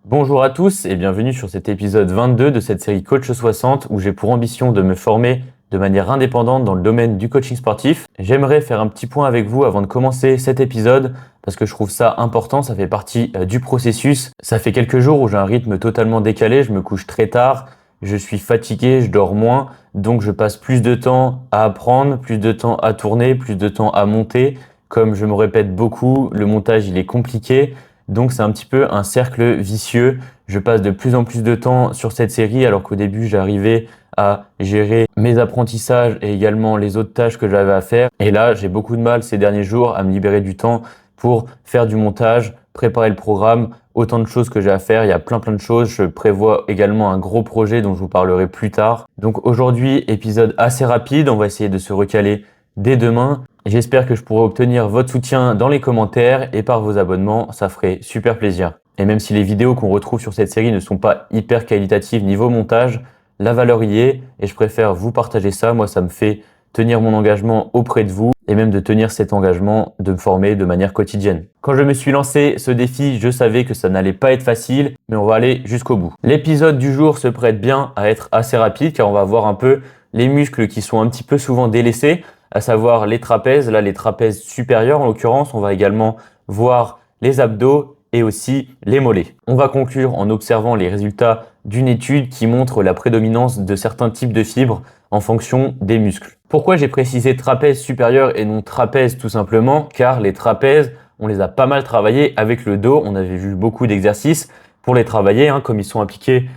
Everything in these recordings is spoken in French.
Bonjour à tous et bienvenue sur cet épisode 22 de cette série Coach 60 où j'ai pour ambition de me former de manière indépendante dans le domaine du coaching sportif. J'aimerais faire un petit point avec vous avant de commencer cet épisode parce que je trouve ça important, ça fait partie du processus. Ça fait quelques jours où j'ai un rythme totalement décalé, je me couche très tard, je suis fatigué, je dors moins, donc je passe plus de temps à apprendre, plus de temps à tourner, plus de temps à monter. Comme je me répète beaucoup, le montage il est compliqué. Donc c'est un petit peu un cercle vicieux. Je passe de plus en plus de temps sur cette série alors qu'au début j'arrivais à gérer mes apprentissages et également les autres tâches que j'avais à faire. Et là j'ai beaucoup de mal ces derniers jours à me libérer du temps pour faire du montage, préparer le programme, autant de choses que j'ai à faire. Il y a plein de choses. Je prévois également un gros projet dont je vous parlerai plus tard. Donc aujourd'hui, épisode assez rapide. On va essayer de se recaler dès demain. J'espère que je pourrai obtenir votre soutien dans les commentaires et par vos abonnements, ça ferait super plaisir. Et même si les vidéos qu'on retrouve sur cette série ne sont pas hyper qualitatives niveau montage, la valeur y est et je préfère vous partager ça. Moi, ça me fait tenir mon engagement auprès de vous et même de tenir cet engagement de me former de manière quotidienne. Quand je me suis lancé ce défi, je savais que ça n'allait pas être facile, mais on va aller jusqu'au bout. L'épisode du jour se prête bien à être assez rapide car on va voir un peu les muscles qui sont un petit peu souvent délaissés, à savoir les trapèzes, là les trapèzes supérieurs en l'occurrence. On va également voir les abdos et aussi les mollets. On va conclure en observant les résultats d'une étude qui montre la prédominance de certains types de fibres en fonction des muscles. Pourquoi j'ai précisé trapèze supérieur et non trapèze tout simplement? Car les trapèzes, on les a pas mal travaillés avec le dos. On avait vu beaucoup d'exercices pour les travailler, comme ils sont impliqués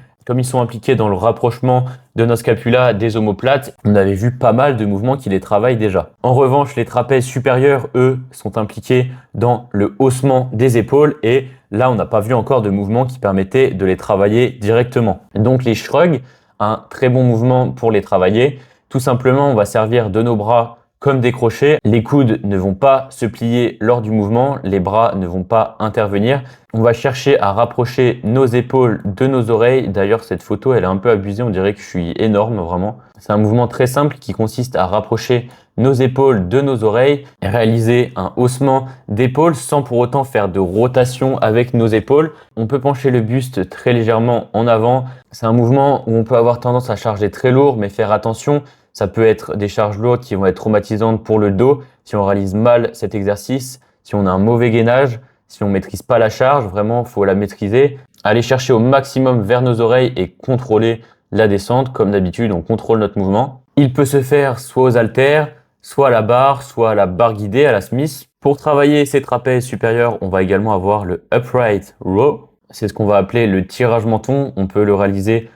dans le rapprochement de nos scapulas des omoplates. On avait vu pas mal de mouvements qui les travaillent déjà. En revanche, les trapèzes supérieurs, eux, sont impliqués dans le haussement des épaules et là, on n'a pas vu encore de mouvements qui permettaient de les travailler directement. Donc les shrugs, un très bon mouvement pour les travailler. Tout simplement, on va servir de nos bras comme des crochets. Les coudes ne vont pas se plier lors du mouvement, les bras ne vont pas intervenir. On va chercher à rapprocher nos épaules de nos oreilles. D'ailleurs, cette photo, elle est un peu abusée, on dirait que je suis énorme, vraiment. C'est un mouvement très simple qui consiste à rapprocher nos épaules de nos oreilles et réaliser un haussement d'épaule sans pour autant faire de rotation avec nos épaules. On peut pencher le buste très légèrement en avant. C'est un mouvement où on peut avoir tendance à charger très lourd, mais faire attention. Ça peut être des charges lourdes qui vont être traumatisantes pour le dos si on réalise mal cet exercice, si on a un mauvais gainage, si on maîtrise pas la charge. Vraiment, faut la maîtriser. Aller chercher au maximum vers nos oreilles et contrôler la descente. Comme d'habitude, on contrôle notre mouvement. Il peut se faire soit aux haltères, soit à la barre, soit à la barre guidée, à la Smith. Pour travailler ces trapèzes supérieurs, on va également avoir le upright row. C'est ce qu'on va appeler le tirage menton. On peut le réaliser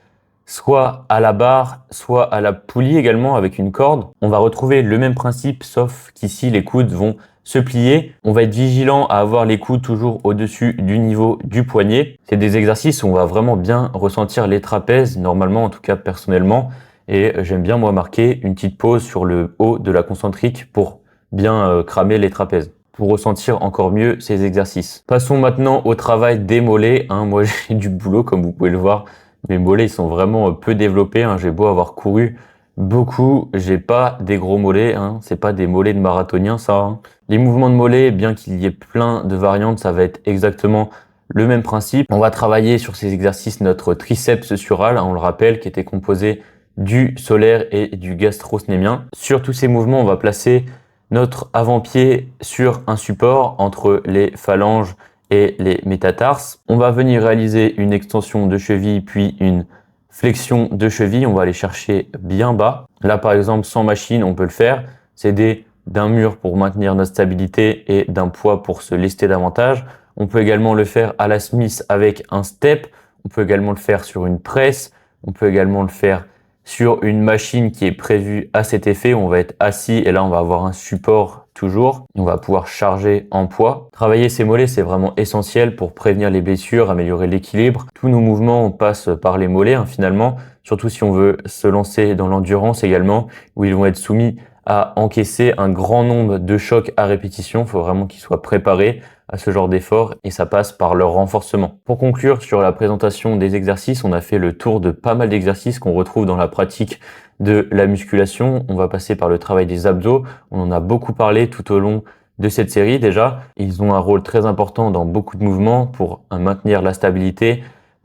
soit à la barre, soit à la poulie également avec une corde. On va retrouver le même principe, sauf qu'ici les coudes vont se plier. On va être vigilant à avoir les coudes toujours au-dessus du niveau du poignet. C'est des exercices où on va vraiment bien ressentir les trapèzes, normalement en tout cas personnellement. Et j'aime bien moi marquer une petite pause sur le haut de la concentrique pour bien cramer les trapèzes, pour ressentir encore mieux ces exercices. Passons maintenant au travail des mollets. Moi j'ai du boulot comme vous pouvez le voir. Mes mollets ils sont vraiment peu développés. J'ai beau avoir couru beaucoup, j'ai pas des gros mollets. C'est pas des mollets de marathonien ça. Les mouvements de mollets, bien qu'il y ait plein de variantes, ça va être exactement le même principe. On va travailler sur ces exercices notre triceps sural, on le rappelle, qui était composé du solaire et du gastrocnémien. Sur tous ces mouvements, on va placer notre avant-pied sur un support entre les phalanges et les métatarses. On va venir réaliser une extension de cheville puis une flexion de cheville. On va aller chercher bien bas. Là, par exemple, sans machine, on peut le faire. S'aider d'un mur pour maintenir notre stabilité et d'un poids pour se lester davantage. On peut également le faire à la Smith avec un step. On peut également le faire sur une presse. On peut également le faire sur une machine qui est prévue à cet effet. On va être assis et là, on va avoir un support toujours. On va pouvoir charger en poids. Travailler ses mollets, c'est vraiment essentiel pour prévenir les blessures, améliorer l'équilibre. Tous nos mouvements passent par les mollets finalement, surtout si on veut se lancer dans l'endurance également, où ils vont être soumis à encaisser un grand nombre de chocs à répétition. Il faut vraiment qu'ils soient préparés à ce genre d'effort et ça passe par leur renforcement. Pour conclure sur la présentation des exercices, on a fait le tour de pas mal d'exercices qu'on retrouve dans la pratique de la musculation. On va passer par le travail des abdos. On en a beaucoup parlé tout au long de cette série déjà. Ils ont un rôle très important dans beaucoup de mouvements pour maintenir la stabilité,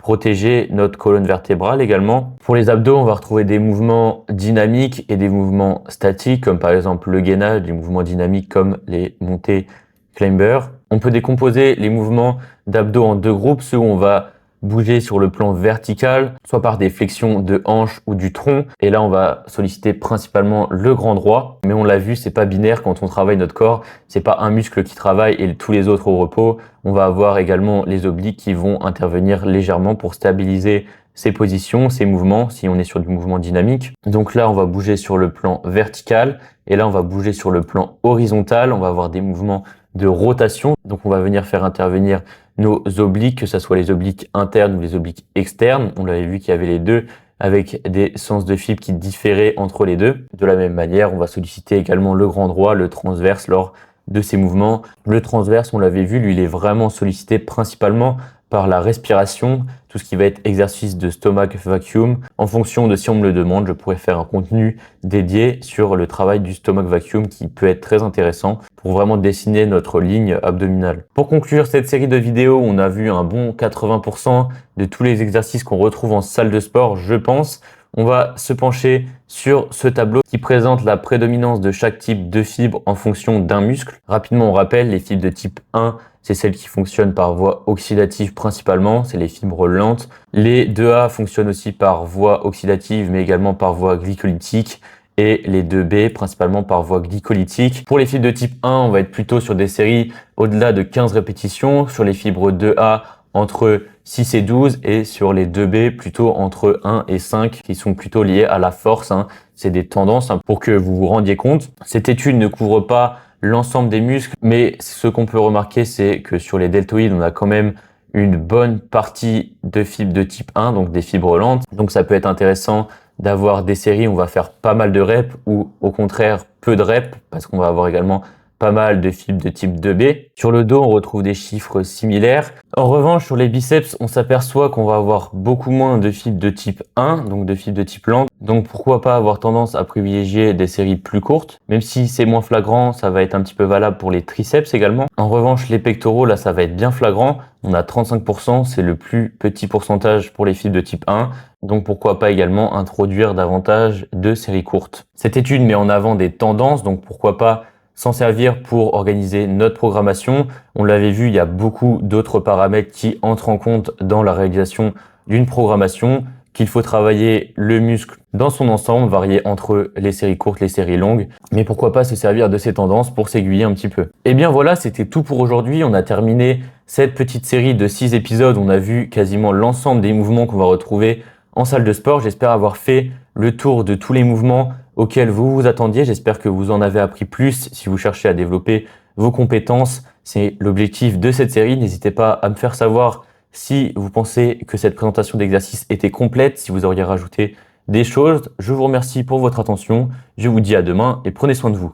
protéger notre colonne vertébrale également. Pour les abdos, on va retrouver des mouvements dynamiques et des mouvements statiques, comme par exemple le gainage, des mouvements dynamiques comme les montées climber. On peut décomposer les mouvements d'abdos en deux groupes, ceux où on va bouger sur le plan vertical, soit par des flexions de hanches ou du tronc. Et là, on va solliciter principalement le grand droit. Mais on l'a vu, c'est pas binaire quand on travaille notre corps. C'est pas un muscle qui travaille et tous les autres au repos. On va avoir également les obliques qui vont intervenir légèrement pour stabiliser ces positions, ces mouvements, si on est sur du mouvement dynamique. Donc là, on va bouger sur le plan vertical. Et là, on va bouger sur le plan horizontal. On va avoir des mouvements de rotation. Donc, on va venir faire intervenir nos obliques, que ce soit les obliques internes ou les obliques externes. On l'avait vu qu'il y avait les deux avec des sens de fibre qui différaient entre les deux. De la même manière, on va solliciter également le grand droit, le transverse lors de ces mouvements. Le transverse, on l'avait vu, lui, il est vraiment sollicité principalement par la respiration, tout ce qui va être exercice de stomach vacuum. En fonction de si on me le demande, je pourrais faire un contenu dédié sur le travail du stomach vacuum qui peut être très intéressant pour vraiment dessiner notre ligne abdominale. Pour conclure cette série de vidéos, on a vu un bon 80% de tous les exercices qu'on retrouve en salle de sport, je pense. On va se pencher sur ce tableau qui présente la prédominance de chaque type de fibre en fonction d'un muscle. Rapidement, on rappelle, les fibres de type 1, c'est celles qui fonctionnent par voie oxydative principalement, c'est les fibres lentes. Les 2A fonctionnent aussi par voie oxydative, mais également par voie glycolytique. Et les 2B principalement par voie glycolytique. Pour les fibres de type 1, on va être plutôt sur des séries au-delà de 15 répétitions. Sur les fibres 2A, entre 6 et 12, et sur les 2B plutôt entre 1 et 5 qui sont plutôt liés à la force. C'est des tendances pour que vous vous rendiez compte. Cette étude ne couvre pas l'ensemble des muscles, mais ce qu'on peut remarquer, c'est que sur les deltoïdes, on a quand même une bonne partie de fibres de type 1, donc des fibres lentes. Donc ça peut être intéressant d'avoir des séries où on va faire pas mal de reps ou au contraire peu de reps parce qu'on va avoir également pas mal de fibres de type 2B. Sur le dos, on retrouve des chiffres similaires. En revanche, sur les biceps, on s'aperçoit qu'on va avoir beaucoup moins de fibres de type 1, donc de fibres de type lente. Donc pourquoi pas avoir tendance à privilégier des séries plus courtes. Même si c'est moins flagrant, ça va être un petit peu valable pour les triceps également. En revanche, les pectoraux, là, ça va être bien flagrant. On a 35%, c'est le plus petit pourcentage pour les fibres de type 1. Donc pourquoi pas également introduire davantage de séries courtes. Cette étude met en avant des tendances, donc pourquoi pas s'en servir pour organiser notre programmation. On l'avait vu, il y a beaucoup d'autres paramètres qui entrent en compte dans la réalisation d'une programmation, qu'il faut travailler le muscle dans son ensemble, varier entre les séries courtes, les séries longues, mais pourquoi pas se servir de ces tendances pour s'aiguiller un petit peu. Et bien voilà, c'était tout pour aujourd'hui. On a terminé cette petite série de 6 épisodes. On a vu quasiment l'ensemble des mouvements qu'on va retrouver en salle de sport. J'espère avoir fait le tour de tous les mouvements auxquels vous vous attendiez. J'espère que vous en avez appris plus si vous cherchez à développer vos compétences. C'est l'objectif de cette série. N'hésitez pas à me faire savoir si vous pensez que cette présentation d'exercice était complète, si vous auriez rajouté des choses. Je vous remercie pour votre attention. Je vous dis à demain et prenez soin de vous.